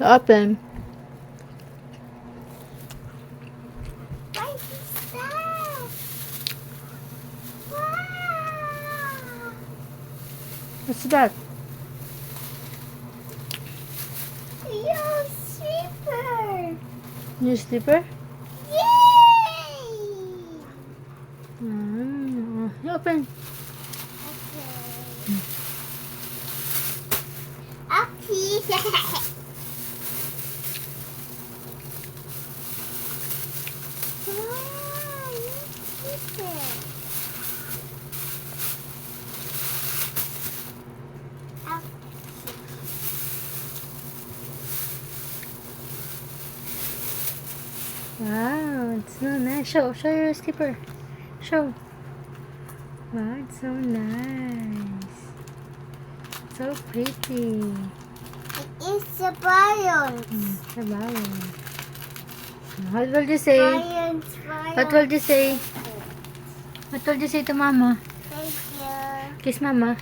Open. What is that? Wow! What's that? Your slipper! New slipper? Yay! Open. Okay. Wow, new slipper. Wow, it's so nice. Show your slipper. Show. Wow, it's so nice. So pretty. It's a balloon. The balloon. What will you say? Balloons, What will you say? What will you say to Mama? Thank you. Kiss Mama.